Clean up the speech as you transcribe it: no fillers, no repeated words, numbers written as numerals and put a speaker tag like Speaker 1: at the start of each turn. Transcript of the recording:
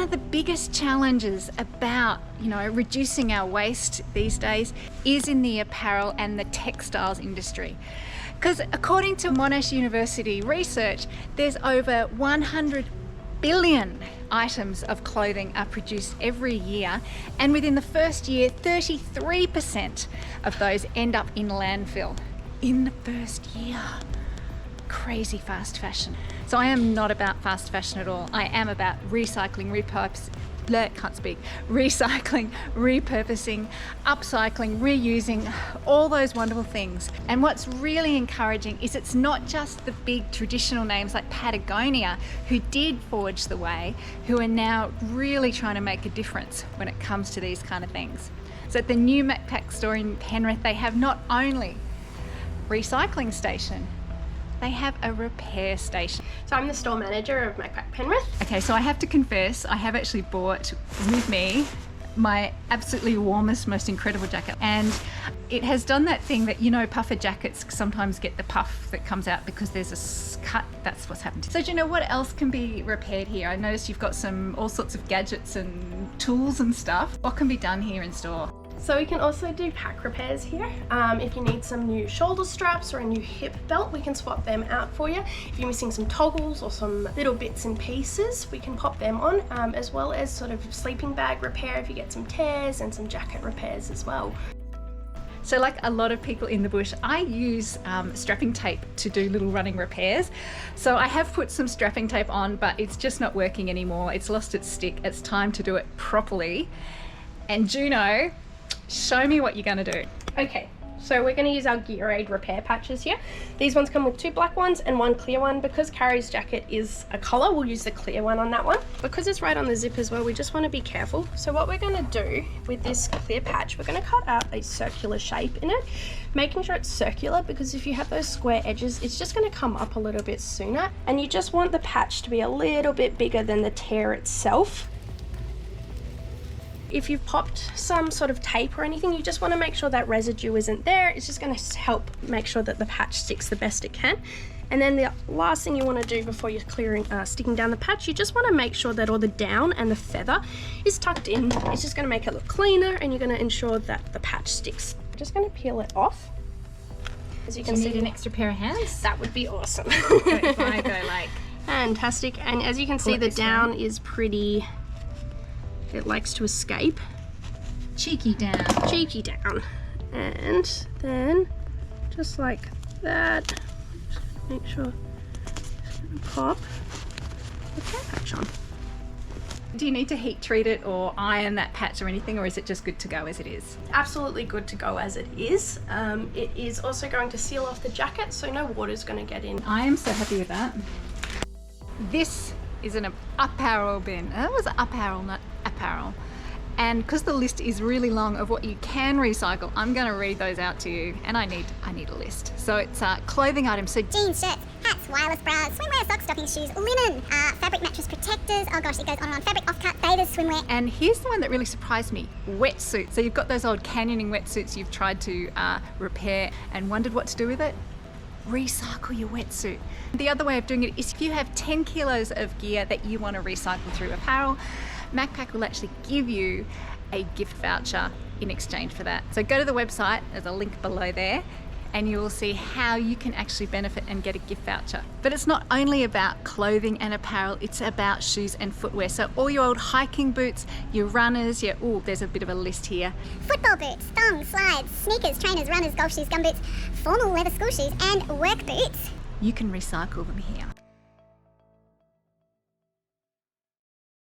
Speaker 1: one of the biggest challenges about, reducing our waste these days is in the apparel and the textiles industry. Because according to Monash University research, there's over 100 billion items of clothing are produced every year, and within the first year 33% of those end up in landfill in the first year. Crazy fast fashion. So I am not about fast fashion at all. I am about recycling, recycling, repurposing, upcycling, reusing, all those wonderful things. And what's really encouraging is it's not just the big traditional names like Patagonia, who did forge the way, who are now really trying to make a difference when it comes to these kind of things. So at the new Macpac store in Penrith, they have not only recycling station, they have a repair station.
Speaker 2: So I'm the store manager of Macpac Penrith.
Speaker 1: Okay, so I have to confess, I have actually brought with me my absolutely warmest, most incredible jacket. And it has done that thing that, puffer jackets sometimes get the puff that comes out because there's a cut. That's what's happened. So do you know what else can be repaired here? I noticed you've got all sorts of gadgets and tools and stuff. What can be done here in store?
Speaker 2: So we can also do pack repairs here. If you need some new shoulder straps or a new hip belt, we can swap them out for you. If you're missing some toggles or some little bits and pieces, we can pop them on, as well as sort of sleeping bag repair if you get some tears, and some jacket repairs as well.
Speaker 1: So like a lot of people in the bush, I use strapping tape to do little running repairs. So I have put some strapping tape on, but it's just not working anymore. It's lost its stick. It's time to do it properly. And Juno, show me what you're going to do.
Speaker 2: Okay, so we're going to use our Gear Aid repair patches here. These ones come with 2 black ones and 1 clear one. Because Caro's jacket is a colour, we'll use the clear one on that one. Because it's right on the zip as well, we just want to be careful. So what we're going to do with this clear patch, we're going to cut out a circular shape in it, making sure it's circular, because if you have those square edges, it's just going to come up a little bit sooner. And you just want the patch to be a little bit bigger than the tear itself. If you've popped some sort of tape or anything, you just want to make sure that residue isn't there. It's just going to help make sure that the patch sticks the best it can. And then the last thing you want to do before you're sticking down the patch, you just want to make sure that all the down and the feather is tucked in. It's just going to make it look cleaner, and you're going to ensure that the patch sticks. I'm just going to peel it off. As you can see,
Speaker 1: need an extra pair of hands?
Speaker 2: That would be awesome.
Speaker 1: If I go like...
Speaker 2: Fantastic. And as you can see, the down is pretty... It likes to escape.
Speaker 1: Cheeky down.
Speaker 2: Cheeky down. And then, just like that, just make sure it's pop the care patch on.
Speaker 1: Do you need to heat treat it or iron that patch or anything, or is it just good to go as it is?
Speaker 2: Absolutely good to go as it is. It is also going to seal off the jacket, so no water's going to get in.
Speaker 1: I am so happy with that. This is an apparel bin. That was apparel, not apparel. And because the list is really long of what you can recycle, I'm going to read those out to you, and I need a list. So it's clothing items, so
Speaker 3: jeans, shirts, hats, wireless bras, swimwear, socks, stockings, shoes, linen, fabric mattress protectors, oh gosh, it goes on and on, fabric offcut, bathers, swimwear.
Speaker 1: And here's the one that really surprised me, wetsuits. So you've got those old canyoning wetsuits you've tried to repair and wondered what to do with it. Recycle your wetsuit. The other way of doing it is if you have 10 kilos of gear that you want to recycle through apparel, Macpac will actually give you a gift voucher in exchange for that. So go to the website, there's a link below there, and you will see how you can actually benefit and get a gift voucher. But it's not only about clothing and apparel, it's about shoes and footwear. So all your old hiking boots, your runners, there's a bit of a list here.
Speaker 3: Football boots, thongs, slides, sneakers, trainers, runners, golf shoes, gumboots, formal leather school shoes, and work boots.
Speaker 1: You can recycle them here.